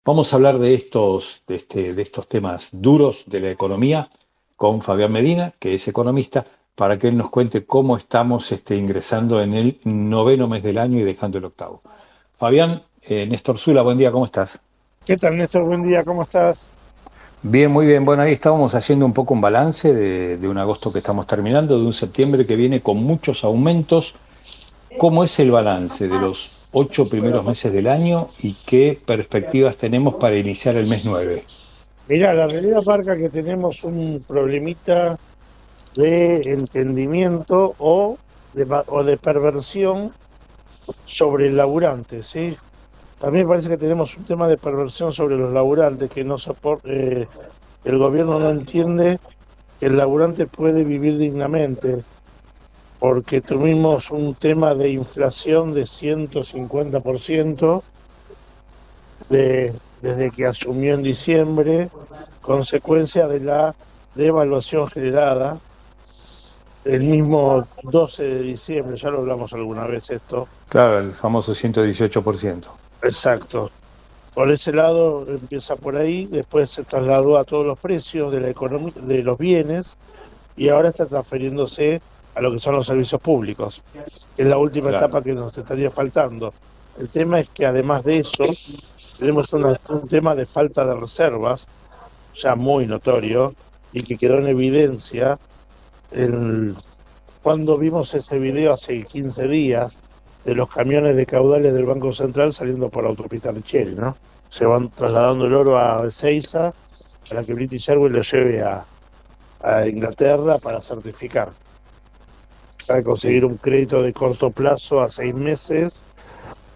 Vamos a hablar de estos temas duros de la economía con Fabián Medina, que es economista, para que él nos cuente cómo estamos ingresando en el noveno mes del año y dejando el octavo. Fabián, Néstor Zula, buen día, ¿cómo estás? ¿Qué tal, Néstor? Buen día, ¿cómo estás? Bien, muy bien. Bueno, ahí estábamos haciendo un poco un balance de un agosto que estamos terminando, de un septiembre que viene con muchos aumentos. ¿Cómo es el balance de los 8 primeros meses del año y qué perspectivas tenemos para iniciar el mes 9? Mirá, la realidad marca que tenemos un problemita de entendimiento o de perversión sobre el laburante, ¿sí? También parece que tenemos un tema de perversión sobre los laburantes, que no el gobierno no entiende que el laburante puede vivir dignamente, porque tuvimos un tema de inflación de 150%, desde que asumió en diciembre, consecuencia de la devaluación generada el mismo 12 de diciembre, ya lo hablamos alguna vez esto. Claro, el famoso 118%. Exacto. Por ese lado empieza por ahí, después se trasladó a todos los precios de la economía, de los bienes, y ahora está transfiriéndose a lo que son los servicios públicos, que es la última Claro. etapa que nos estaría faltando. El tema es que además de eso, tenemos un tema de falta de reservas, ya muy notorio, y que quedó en evidencia cuando vimos ese video hace 15 días de los camiones de caudales del Banco Central saliendo por la autopista Richel, ¿no? Se van trasladando el oro a Ezeiza para que British Airways lo lleve a Inglaterra para certificar, para conseguir un crédito de corto plazo a 6 meses,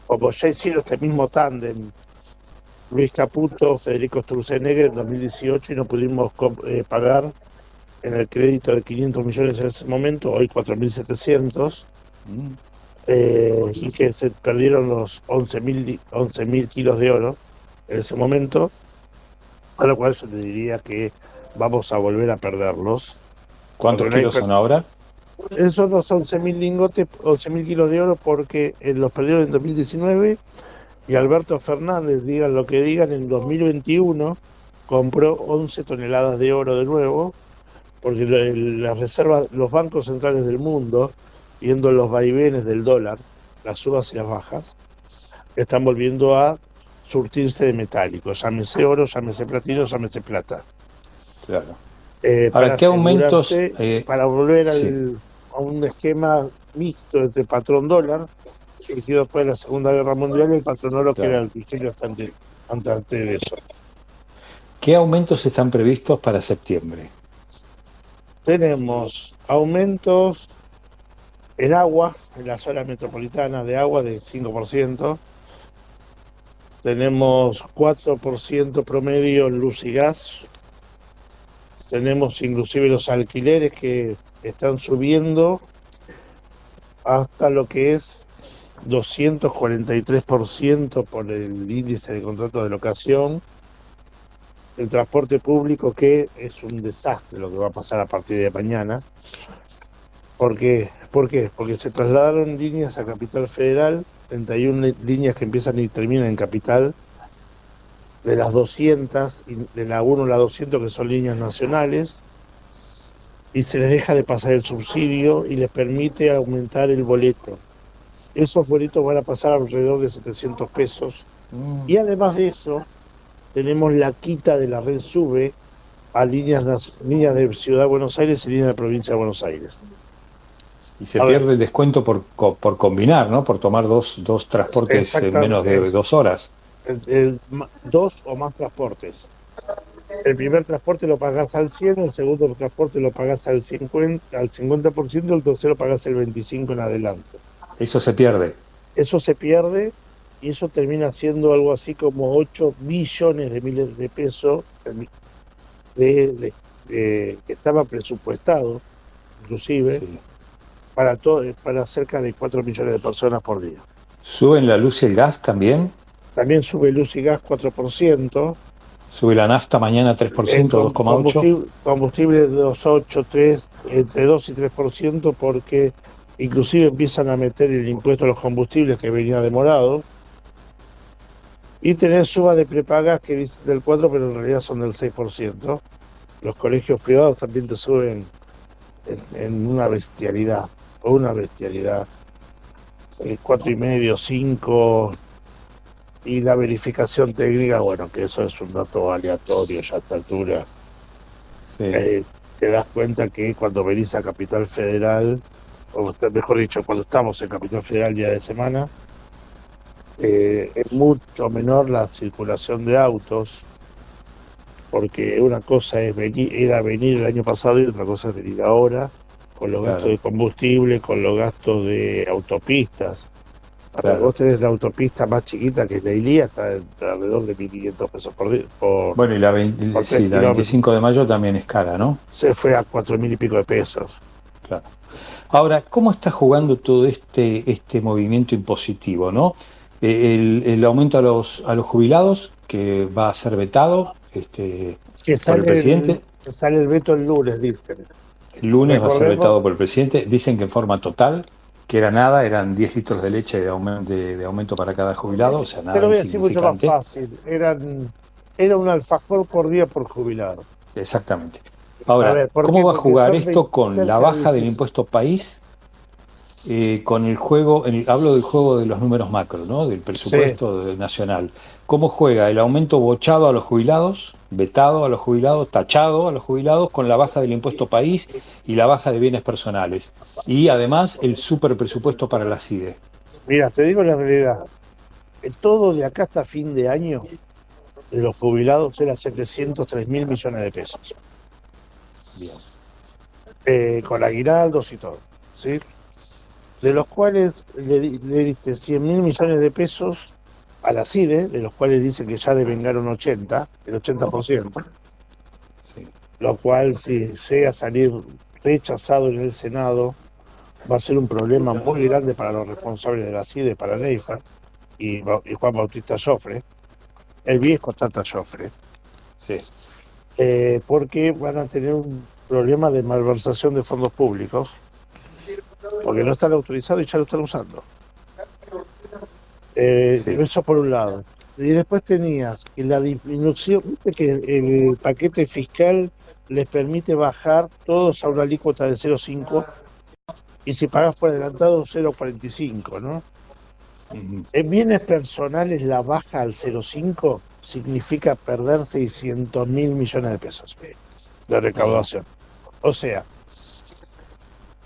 como ya hicieron este mismo tándem Luis Caputo, Federico Sturzenegger en 2018, y no pudimos pagar en el crédito de 500 millones en ese momento, hoy 4.700, y que se perdieron los 11.000 kilos de oro en ese momento, a lo cual yo te diría que vamos a volver a perderlos. ¿Cuántos kilos son ahora? Esos los 11.000 lingotes, 11.000 kilos de oro, porque los perdieron en 2019, y Alberto Fernández, digan lo que digan, en 2021 compró 11 toneladas de oro de nuevo, porque las reservas, los bancos centrales del mundo, viendo los vaivenes del dólar, las subas y las bajas, están volviendo a surtirse de metálicos, llámese oro, llámese platino, llámese plata. Claro. Para ¿qué aumentos? para volver Sí. a un esquema mixto entre patrón dólar, surgido después de la Segunda Guerra Mundial, y el patrón oro, que era el criterio antes de eso. ¿Qué aumentos están previstos para septiembre? Tenemos aumentos en agua, en la zona metropolitana de agua, de 5%. Tenemos 4% promedio en luz y gas. Tenemos inclusive los alquileres que están subiendo hasta lo que es 243% por el índice de contrato de locación. El transporte público, que es un desastre lo que va a pasar a partir de mañana. ¿Por qué? Porque se trasladaron líneas a Capital Federal, 31 líneas que empiezan y terminan en Capital, de las 200, de la 1 a la 200, que son líneas nacionales, y se les deja de pasar el subsidio y les permite aumentar el boleto. Esos boletos van a pasar alrededor de 700 pesos. Y además de eso, tenemos la quita de la red SUBE a líneas de Ciudad de Buenos Aires y líneas de Provincia de Buenos Aires. Y se pierde el descuento por combinar, ¿no? Por tomar dos transportes en menos de 2 horas. 2 o más transportes. El primer transporte lo pagás al 100, el segundo transporte lo pagás al 50%, el tercero pagás el 25% en adelante. Eso se pierde. Eso se pierde, y eso termina siendo algo así como 8 billones de miles de pesos que estaba presupuestado, inclusive, sí, para cerca de 4 millones de personas por día. ¿Suben la luz y el gas también? También sube luz y gas 4%. ¿Sube la nafta mañana 3%, 2,8%? Combustible 2,8%, 3%, entre 2 y 3%, porque inclusive empiezan a meter el impuesto a los combustibles, que venía demorado. Y tenés subas de prepagas que dicen del 4, pero en realidad son del 6%. Los colegios privados también te suben en una bestialidad, o una bestialidad. 4,5, 5, y la verificación técnica, bueno, que eso es un dato aleatorio ya a esta altura. Sí, Te das cuenta que cuando venís a Capital Federal, o mejor dicho, cuando estamos en Capital Federal día de semana, es mucho menor la circulación de autos, porque una cosa es era venir el año pasado y otra cosa es venir ahora, con los gastos claro, de combustible, con los gastos de autopistas. A ver, claro. vos tenés la autopista más chiquita, que es la Ilía, está alrededor de 1.500 pesos Bueno, y por 3 sí, la kilómetros. 25 de mayo también es cara, ¿no? Se fue a 4.000 y pico de pesos. Claro. Ahora, ¿cómo está jugando todo este movimiento impositivo, ¿no? El aumento a los jubilados, que va a ser vetado Que por el sale el, presidente. que sale el veto el lunes, dicen. El lunes va a ser Recordemos, vetado por el presidente. Dicen que en forma total, que era nada, eran 10 litros de leche de aumento para cada jubilado, o sea, te nada lo voy a decir mucho más insignificante. fácil. Era un alfajor por día por jubilado. Exactamente. A Ahora, ver, ¿por ¿cómo qué? va a Porque jugar son esto con la cerca de baja del 16. impuesto país? Con el juego, hablo del juego de los números macro, ¿no? Del Sí, presupuesto nacional. ¿Cómo juega el aumento bochado a los jubilados, vetado a los jubilados, tachado a los jubilados, con la baja del impuesto país y la baja de bienes personales? Y además el super presupuesto para la CIDE. mira, te digo la realidad. Todo de acá hasta fin de año de los jubilados era 703.000 millones de pesos. Bien. Con aguinaldos y todo. ¿Sí? De los cuales le diste 100.000 millones de pesos a la CIDE, de los cuales dicen que ya devengaron 80, el 80%, Sí. lo cual si llega a salir rechazado en el Senado, va a ser un problema muy grande para los responsables de la CIDE, para Neifa y Juan Bautista Joffre, el viejo Tata Joffre, Sí. porque van a tener un problema de malversación de fondos públicos, porque no están autorizados y ya lo están usando. Sí. Eso por un lado. Y después tenías que la disminución, viste que el paquete fiscal les permite bajar todos a una alícuota de 0,5 y si pagas por adelantado 0,45, ¿no? Ujú. En bienes personales la baja al 0,5 significa perder 600.000 millones de pesos de Ajá. recaudación. O sea,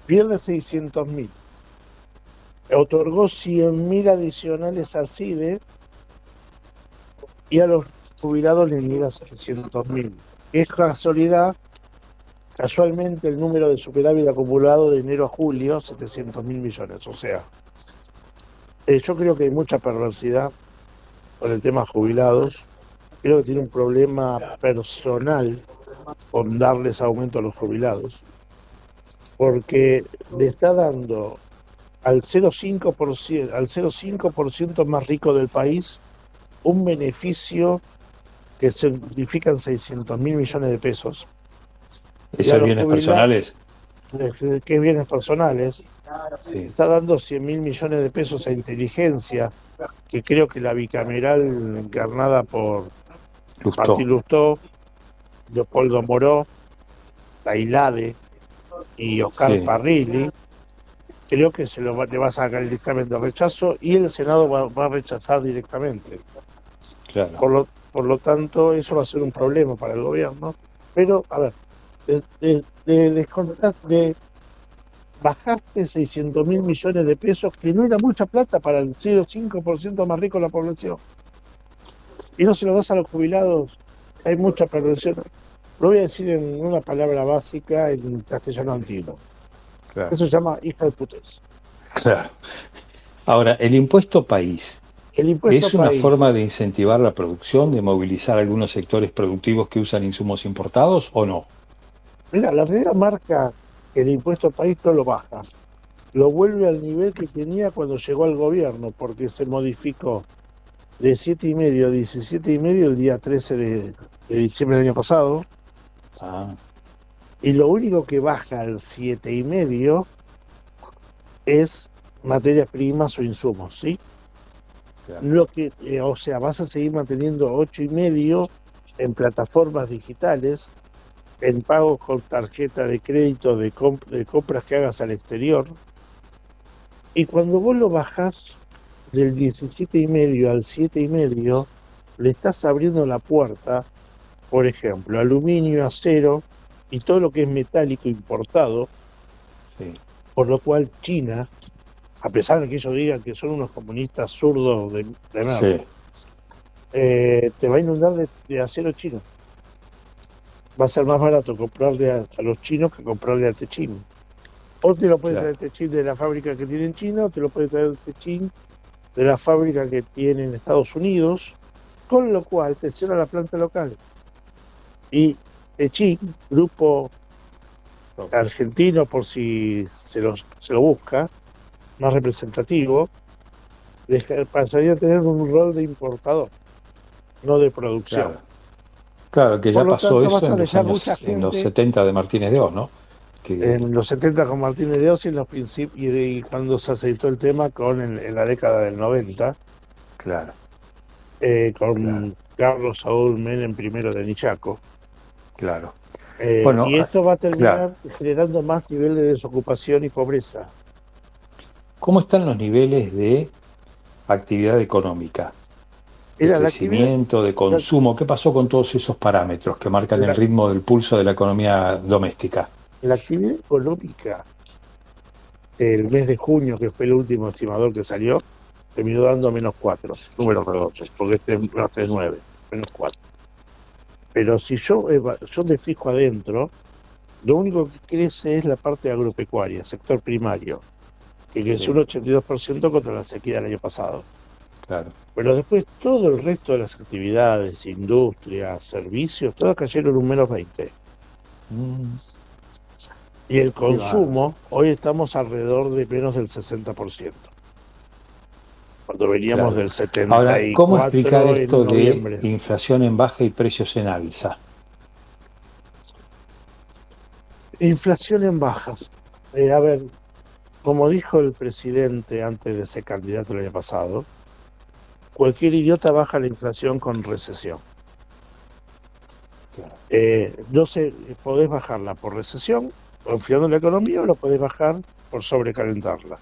pierde 600.000, otorgó 100.000 adicionales al CIDE y a los jubilados les niega 700.000. Es casualidad, casualmente el número de superávit acumulado de enero a julio, 700.000 millones. O sea, yo creo que hay mucha perversidad con el tema jubilados. Creo que tiene un problema personal con darles aumento a los jubilados, porque le está dando al 0,5%, al 0,5% más rico del país un beneficio que significan 600.000 millones de pesos. Y a Esos los bienes jubilados, personales. que bienes personales, Sí. está dando 100.000 millones de pesos a inteligencia, que creo que la bicameral encarnada por Martín Lustó. Lustó, Leopoldo Moró, Tailade y Oscar Sí. Parrilli, creo que le va a sacar el dictamen de rechazo y el Senado va a rechazar directamente. Claro. Por lo tanto, eso va a ser un problema para el gobierno. Pero, a ver, bajaste 600.000 millones de pesos, que no era mucha plata para el 0,5% más rico de la población, y no se lo das a los jubilados. Hay mucha perversión. Lo voy a decir en una palabra básica en castellano antiguo. Claro. Eso se llama hija de putés. Claro. Ahora, el impuesto país. El impuesto ¿Es una forma país. de incentivar la producción, de movilizar algunos sectores productivos que usan insumos importados o no? Mira, la realidad marca que el impuesto país no lo baja. Lo vuelve al nivel que tenía cuando llegó al gobierno, porque se modificó de 7,5 a 17,5 el día 13 de diciembre del año pasado, Ah, y lo único que baja al 7,5 es materias primas o insumos, ¿sí? claro, Lo que, o sea, vas a seguir manteniendo 8,5 en plataformas digitales, en pagos con tarjeta de crédito de compras que hagas al exterior. Y cuando vos lo bajás del 17,5 al 7,5, le estás abriendo la puerta, por ejemplo, aluminio, acero y todo lo que es metálico importado, sí, por lo cual China, a pesar de que ellos digan que son unos comunistas zurdos de merda, sí, te va a inundar de acero chino. Va a ser más barato comprarle a los chinos que comprarle a Techin. O te lo puede claro, traer Techin de la fábrica que tiene en China, o te lo puede traer Techin de la fábrica que tiene en Estados Unidos, con lo cual te cierra la planta local. Y Techin, grupo argentino, por si se lo busca, más representativo, pasaría a tener un rol de importador, no de producción. claro. Claro, que Por ya lo pasó tanto, eso vas a en los dejar mucha años, en los gente 70 de Martínez de Oz, ¿no? Que, en los 70 con Martínez de Oz y en los principios, y cuando se aceitó el tema en la década del 90, claro, claro, con Carlos Saúl Menem primero de Nichaco. claro. Bueno, Y esto va a claro. terminar generando más nivel de desocupación y pobreza. ¿Cómo están los niveles de actividad económica, de Era la actividad, crecimiento, de la, consumo? ¿Qué pasó con todos esos parámetros que marcan el la- ritmo del pulso de la economía doméstica? la actividad económica el mes de junio, que fue el último estimador que salió, terminó dando -4, números redondos, porque este es 9, -4. Pero si yo me fijo adentro, lo único que crece es la parte agropecuaria, sector primario, que creció Sí, un 82% contra la sequía del año pasado. claro. Pero después todo el resto de las actividades, industria, servicios, todas cayeron un -20. Mm, Y el qué bárbaro. consumo, hoy estamos alrededor de menos del 60%, cuando veníamos Claro. del Ahora, ¿cómo explicar 74 en esto de noviembre. inflación en baja y precios en alza? Inflación en bajas. A ver, como dijo el presidente antes de ser candidato el año pasado, cualquier idiota baja la inflación con recesión. Claro, No sé, podés bajarla por recesión, confiando en la economía, o lo podés bajar por sobrecalentarla.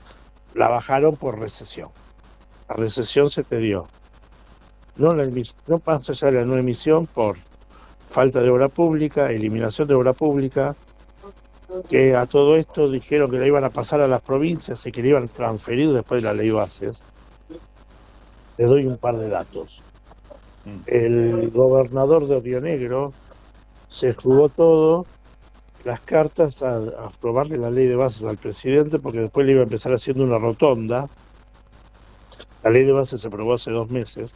La bajaron por recesión. La recesión se te dio. No pasa allá de la no emisión por falta de obra pública, eliminación de obra pública, que a todo esto dijeron que la iban a pasar a las provincias y que la iban a transferir después de la ley bases. Te doy un par de datos. mm, El gobernador de Río Negro se jugó todo las cartas a aprobarle la ley de bases al presidente, porque después le iba a empezar haciendo una rotonda. La ley de bases se aprobó hace 2 meses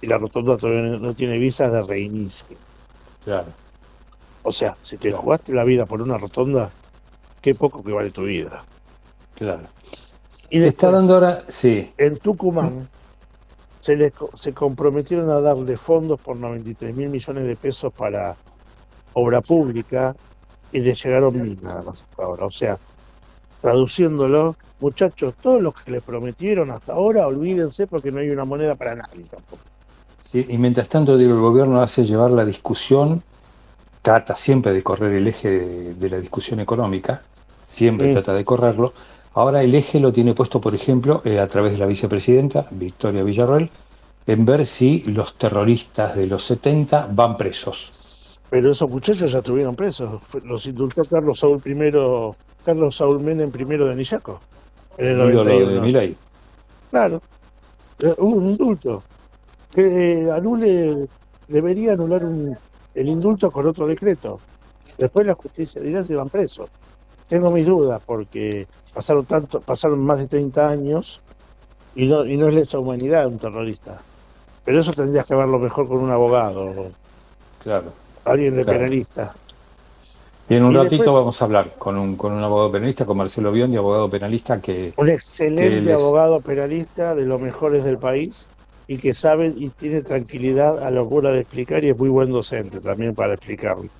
y la rotonda todavía no tiene visas de reinicio. claro, O sea, si te claro, jugaste la vida por una rotonda, qué poco que vale tu vida. claro. Y Está dando después, ahora, sí, en Tucumán, se comprometieron a darle fondos por 93.000 millones de pesos para obra pública y le llegaron 1.000 nada más hasta ahora. O sea, traduciéndolo, muchachos, todos los que les prometieron hasta ahora, olvídense, porque no hay una moneda para nadie tampoco. sí. Y mientras tanto, digo, el gobierno hace llevar la discusión, trata siempre de correr el eje de la discusión económica, siempre Mm. trata de correrlo. Ahora el eje lo tiene puesto, por ejemplo, a través de la vicepresidenta, Victoria Villarroel, en ver si los terroristas de los 70 van presos. Pero esos muchachos ya estuvieron presos. Los indultó Carlos Saúl Menem primero de Nillaco, en el El ídolo de 91. Milei. Claro, hubo un indulto. Que debería anular el indulto con otro decreto. Después la justicia dirá si van presos. Tengo mis dudas porque pasaron más de 30 años y no es lesa humanidad un terrorista. Pero eso tendrías que verlo mejor con un abogado, Claro, alguien de claro. penalista. Y en un Y después ratito vamos a hablar con un abogado penalista, con Marcelo Biondi, abogado penalista, un que él excelente es, abogado penalista de los mejores del país y que sabe y tiene tranquilidad a la hora de explicar y es muy buen docente también para explicarlo.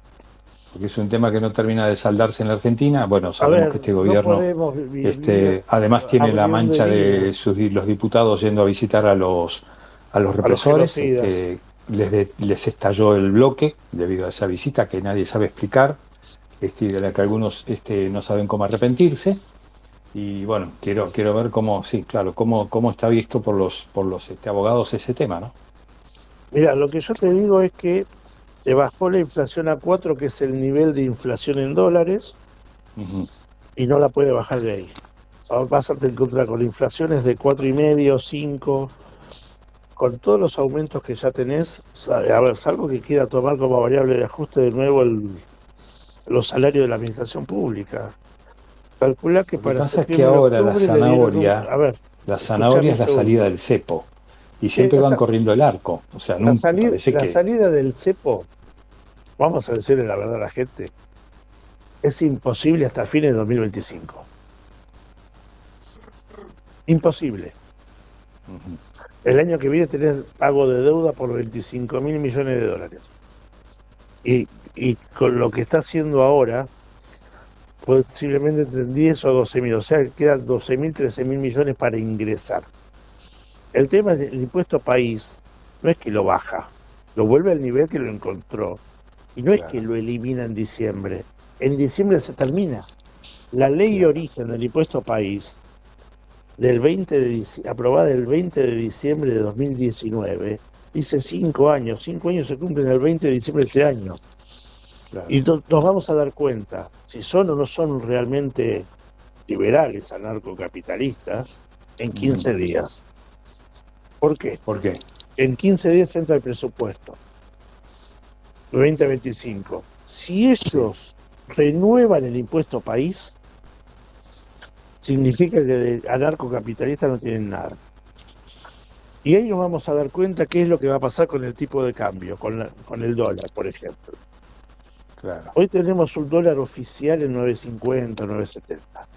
porque es un tema que no termina de saldarse en la Argentina. Bueno, A sabemos que ver, este no gobierno, podemos vivir además tiene la abriendo mancha de heridas los diputados yendo a visitar a los a los represores. genocidas. Les estalló el bloque debido a esa visita que nadie sabe explicar, y de la que algunos no saben cómo arrepentirse. Y bueno, quiero ver cómo, sí, claro, cómo está visto por los abogados ese tema, ¿no? Mira, lo que yo te digo es que se bajó la inflación a 4, que es el nivel de inflación en dólares, Ujú. y no la puede bajar de ahí. Ahora vas a encontrar con inflaciones de 4,5, 5, con todos los aumentos que ya tenés. A ver, salvo que quiera tomar como variable de ajuste de nuevo los salarios de la administración pública. Calcula que Lo que para pasa es que septiembre, ahora octubre le dieron la a ver, zanahoria escuchame es un la salida segundo. del cepo y Sí, siempre van corriendo el arco. O sea, nunca, parece la que salida del cepo, vamos a decirle la verdad a la gente, es imposible hasta fines de 2025. Imposible. ujú, El año que viene tenés pago de deuda por 25.000 millones de dólares. Y con lo que está haciendo ahora, posiblemente entre 10 o 12.000, o sea, quedan 12.000, 13.000 millones para ingresar. El tema es el impuesto país, no es que lo baja, lo vuelve al nivel que lo encontró. Y no es que claro, lo elimina en diciembre se termina. La ley claro. origen del impuesto país, aprobada el 20 de diciembre de 2019, dice 5 años. 5 años se cumplen el 20 de diciembre de este año. Claro. Y nos vamos a dar cuenta si son o no son realmente liberales, anarcocapitalistas, en Ujú. 15 días. ¿Por qué? ¿Por qué? En 15 días entra el presupuesto 2025. Si Sí, ellos renuevan el impuesto país, significa que de anarcocapitalistas no tienen nada. Y ahí nos vamos a dar cuenta qué es lo que va a pasar con el tipo de cambio, con el dólar, por ejemplo. claro, Hoy tenemos un dólar oficial en 9,50, 9,70.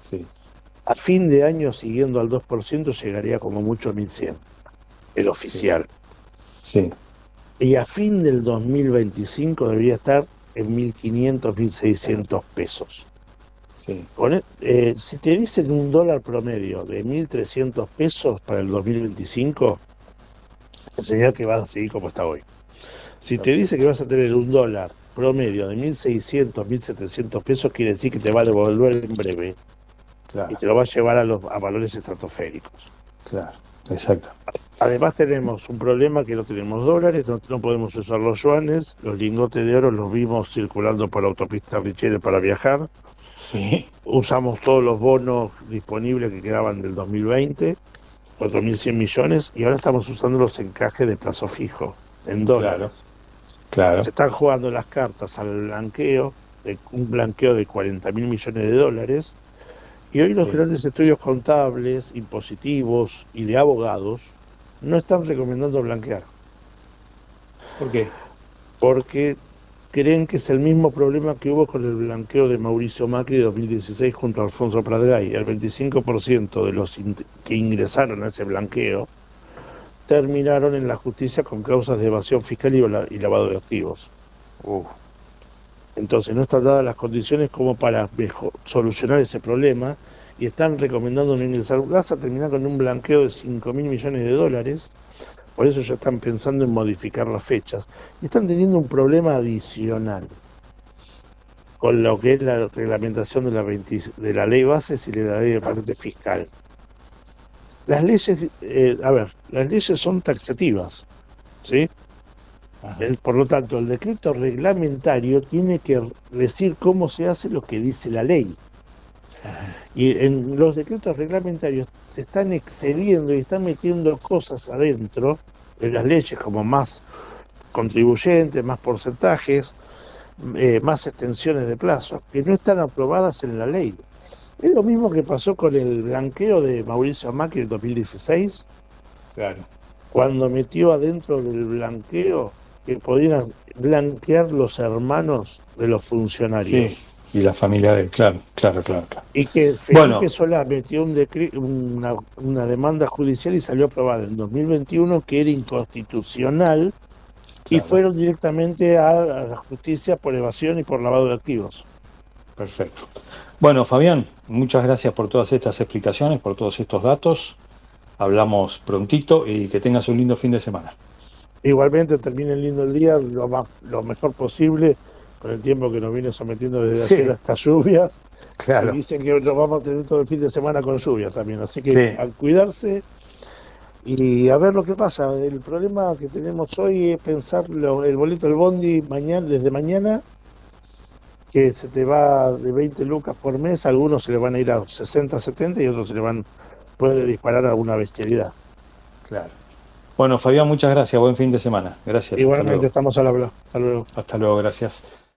sí, A fin de año, siguiendo al 2%, llegaría como mucho a 1.100, el sí, oficial. sí, Y a fin del 2025 debería estar en 1.500, 1.600 pesos. sí. Si te dicen un dólar promedio de 1.300 pesos para el 2025, enseñar que vas a seguir como está hoy. Si te dice que Perfecto. vas a tener un dólar promedio de 1.600, 1.700 pesos, quiere decir que te va a devolver en breve y Claro, te lo va a llevar a valores estratosféricos. claro, exacto. Además tenemos un problema que no tenemos dólares, no podemos usar los yuanes, los lingotes de oro los vimos circulando por la autopista Richere para viajar, Sí, usamos todos los bonos disponibles que quedaban del 2020, 4.100 millones, y ahora estamos usando los encajes de plazo fijo en claro, dólares. Se claro, están jugando las cartas al blanqueo, un blanqueo de 40.000 millones de dólares, y hoy los sí. grandes estudios contables, impositivos y de abogados no están recomendando blanquear, ¿Por qué? porque creen que es el mismo problema que hubo con el blanqueo de Mauricio Macri de 2016 junto a Alfonso Pratgay. El 25% de los que ingresaron a ese blanqueo terminaron en la justicia con causas de evasión fiscal y lavado de activos. Uh, Entonces no están dadas las condiciones como para solucionar ese problema y están recomendando no ingresar. Vas a terminar con un blanqueo de 5.000 millones de dólares, por eso ya están pensando en modificar las fechas. Y están teniendo un problema adicional con lo que es la reglamentación de la ley bases y de la ley de patente fiscal. Las leyes, las leyes son taxativas, ¿sí? ajá, Por lo tanto, el decreto reglamentario tiene que decir cómo se hace lo que dice la ley. ajá, Y en los decretos reglamentarios se están excediendo y están metiendo cosas adentro de las leyes como más contribuyentes, más porcentajes, más extensiones de plazos, que no están aprobadas en la ley. Es lo mismo que pasó con el blanqueo de Mauricio Macri en 2016, claro. cuando metió adentro del blanqueo que podían blanquear los hermanos de los Sí, funcionarios. y la familia de él, claro, claro, claro, claro. Y que Felipe Bueno, Solá metió una demanda judicial y salió aprobada en 2021 que era inconstitucional y claro, fueron directamente a la justicia por evasión y por lavado de activos. perfecto. Bueno, Fabián, muchas gracias por todas estas explicaciones, por todos estos datos. Hablamos prontito y que tengas un lindo fin de semana. Igualmente terminen lindo el día, lo mejor posible, con el tiempo que nos viene sometiendo desde ayer a Sí, estas lluvias, y claro, dicen que lo vamos a tener todo el fin de semana con lluvia también, así que sí, a cuidarse y a ver lo que pasa. El problema que tenemos hoy es pensar el boleto del bondi mañana, desde mañana, que se te va de 20 lucas por mes, algunos se le van a ir a 60, 70 y otros puede disparar alguna bestialidad. claro. Bueno, Fabián, muchas gracias. Buen fin de semana. Gracias. Hasta Igualmente luego. estamos al habla. Hasta luego. Hasta luego. Gracias.